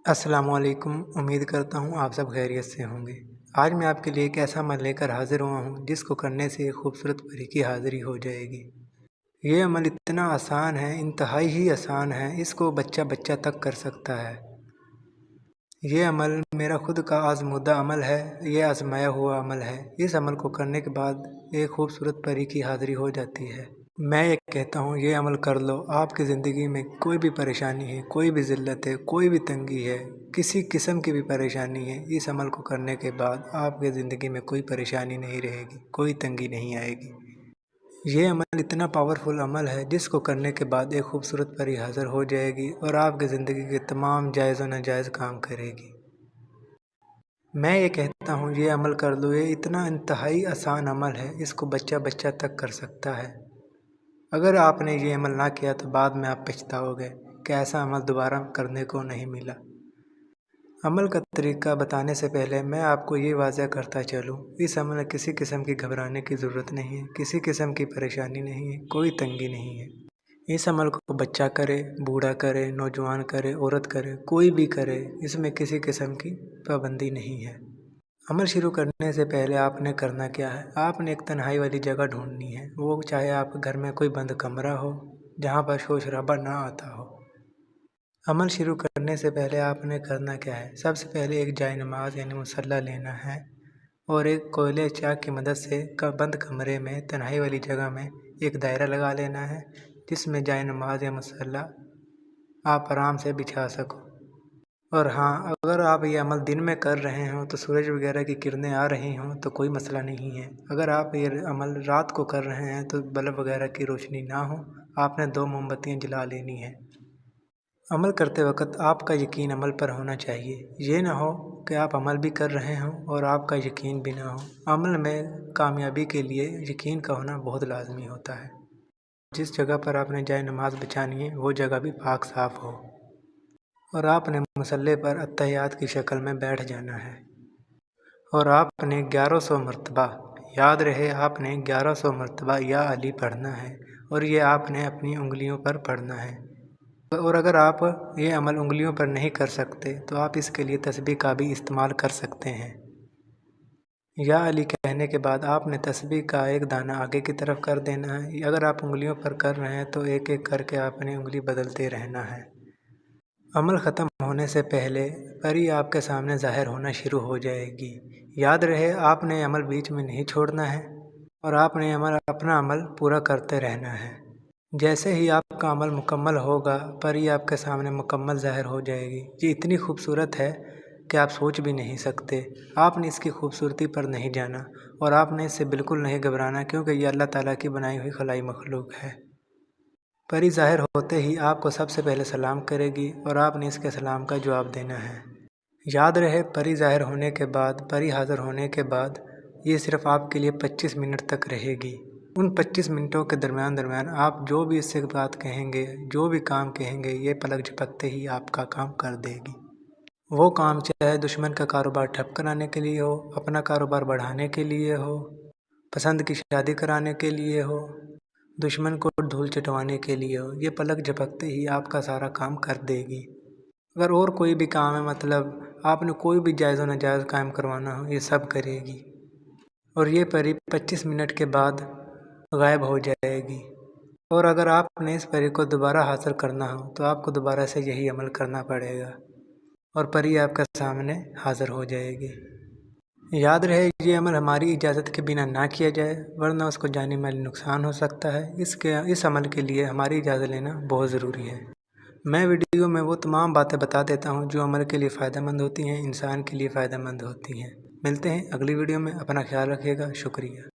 السلام علیکم۔ امید کرتا ہوں آپ سب خیریت سے ہوں گے۔ آج میں آپ کے لیے ایک ایسا عمل لے کر حاضر ہوا ہوں جس کو کرنے سے ایک خوبصورت پری کی حاضری ہو جائے گی۔ یہ عمل اتنا آسان ہے، انتہائی ہی آسان ہے، اس کو بچہ بچہ تک کر سکتا ہے۔ یہ عمل میرا خود کا آزمودہ عمل ہے، یہ آزمایا ہوا عمل ہے۔ اس عمل کو کرنے کے بعد ایک خوبصورت پری کی حاضری ہو جاتی ہے۔ میں یہ کہتا ہوں یہ عمل کر لو، آپ کی زندگی میں کوئی بھی پریشانی ہے، کوئی بھی ذلت ہے، کوئی بھی تنگی ہے، کسی قسم کی بھی پریشانی ہے، اس عمل کو کرنے کے بعد آپ کی زندگی میں کوئی پریشانی نہیں رہے گی، کوئی تنگی نہیں آئے گی۔ یہ عمل اتنا پاورفل عمل ہے جس کو کرنے کے بعد ایک خوبصورت پری حاضر ہو جائے گی اور آپ کی زندگی کے تمام جائز و ناجائز کام کرے گی۔ میں یہ کہتا ہوں یہ عمل کر لو، یہ اتنا انتہائی آسان عمل ہے، اس کو بچہ بچہ تک کر سکتا ہے۔ اگر آپ نے یہ عمل نہ کیا تو بعد میں آپ پچھتاؤ گے کہ ایسا عمل دوبارہ کرنے کو نہیں ملا۔ عمل کا طریقہ بتانے سے پہلے میں آپ کو یہ واضح کرتا چلوں، اس عمل میں کسی قسم کی گھبرانے کی ضرورت نہیں ہے، کسی قسم کی پریشانی نہیں ہے، کوئی تنگی نہیں ہے۔ اس عمل کو بچہ کرے، بوڑھا کرے، نوجوان کرے، عورت کرے، کوئی بھی کرے، اس میں کسی قسم کی پابندی نہیں ہے۔ عمل شروع کرنے سے پہلے آپ نے کرنا کیا ہے، آپ نے ایک تنہائی والی جگہ ڈھونڈنی ہے، وہ چاہے آپ کے گھر میں کوئی بند کمرہ ہو جہاں پر شور شرابہ نہ آتا ہو۔ عمل شروع کرنے سے پہلے آپ نے کرنا کیا ہے، سب سے پہلے ایک جائے نماز یعنی مصلی لینا ہے اور ایک کوئلے چاک کی مدد سے بند کمرے میں تنہائی والی جگہ میں ایک دائرہ لگا لینا ہے جس میں جائے نماز یا مصلی آپ آرام سے بچھا سکو۔ اور ہاں، اگر آپ یہ عمل دن میں کر رہے ہوں تو سورج وغیرہ کی کرنیں آ رہی ہوں تو کوئی مسئلہ نہیں ہے۔ اگر آپ یہ عمل رات کو کر رہے ہیں تو بلب وغیرہ کی روشنی نہ ہو، آپ نے 2 موم بتیاں جلا لینی ہیں۔ عمل کرتے وقت آپ کا یقین عمل پر ہونا چاہیے، یہ نہ ہو کہ آپ عمل بھی کر رہے ہوں اور آپ کا یقین بھی نہ ہو۔ عمل میں کامیابی کے لیے یقین کا ہونا بہت لازمی ہوتا ہے۔ جس جگہ پر آپ نے جائے نماز بچھانی ہے وہ جگہ بھی پاک صاف ہو اور آپ نے مصلی پر اتحیات کی شکل میں بیٹھ جانا ہے اور آپ نے 1100 مرتبہ، یاد رہے آپ نے 1100 مرتبہ یا علی پڑھنا ہے اور یہ آپ نے اپنی انگلیوں پر پڑھنا ہے۔ اور اگر آپ یہ عمل انگلیوں پر نہیں کر سکتے تو آپ اس کے لیے تسبیح کا بھی استعمال کر سکتے ہیں۔ یا علی کہنے کے بعد آپ نے تسبیح کا ایک دانہ آگے کی طرف کر دینا ہے۔ اگر آپ انگلیوں پر کر رہے ہیں تو ایک ایک کر کے آپ نے انگلی بدلتے رہنا ہے۔ عمل ختم ہونے سے پہلے پری آپ کے سامنے ظاہر ہونا شروع ہو جائے گی۔ یاد رہے آپ نے عمل بیچ میں نہیں چھوڑنا ہے اور آپ نے اپنا عمل پورا کرتے رہنا ہے۔ جیسے ہی آپ کا عمل مکمل ہوگا پری آپ کے سامنے مکمل ظاہر ہو جائے گی۔ یہ اتنی خوبصورت ہے کہ آپ سوچ بھی نہیں سکتے۔ آپ نے اس کی خوبصورتی پر نہیں جانا اور آپ نے اس سے بالکل نہیں گھبرانا کیونکہ یہ اللہ تعالیٰ کی بنائی ہوئی خلائی مخلوق ہے۔ پری ظاہر ہوتے ہی آپ کو سب سے پہلے سلام کرے گی اور آپ نے اس کے سلام کا جواب دینا ہے۔ یاد رہے پری ظاہر ہونے کے بعد، پری حاضر ہونے کے بعد یہ صرف آپ کے لیے 25 منٹ تک رہے گی۔ ان 25 منٹوں کے درمیان آپ جو بھی اس سے بات کہیں گے، جو بھی کام کہیں گے، یہ پلک جھپکتے ہی آپ کا کام کر دے گی۔ وہ کام چاہے دشمن کا کاروبار ٹھپ کرانے کے لیے ہو، اپنا کاروبار بڑھانے کے لیے ہو، پسند کی شادی کرانے کے لیے ہو، دشمن کو دھول چٹوانے کے لیے ہو، یہ پلک جھپکتے ہی آپ کا سارا کام کر دے گی۔ اگر اور کوئی بھی کام ہے، مطلب آپ نے کوئی بھی جائز و ناجائز قائم کروانا ہو، یہ سب کرے گی اور یہ پری 25 منٹ کے بعد غائب ہو جائے گی۔ اور اگر آپ نے اس پری کو دوبارہ حاصل کرنا ہو تو آپ کو دوبارہ سے یہی عمل کرنا پڑے گا اور پری آپ کے سامنے حاضر ہو جائے گی۔ یاد رہے یہ عمل ہماری اجازت کے بنا نہ کیا جائے ورنہ اس کو جانی مالی نقصان ہو سکتا ہے۔ اس عمل کے لیے ہماری اجازت لینا بہت ضروری ہے۔ میں ویڈیو میں وہ تمام باتیں بتا دیتا ہوں جو عمل کے لیے فائدہ مند ہوتی ہیں، انسان کے لیے فائدہ مند ہوتی ہیں۔ ملتے ہیں اگلی ویڈیو میں، اپنا خیال رکھیے گا، شکریہ۔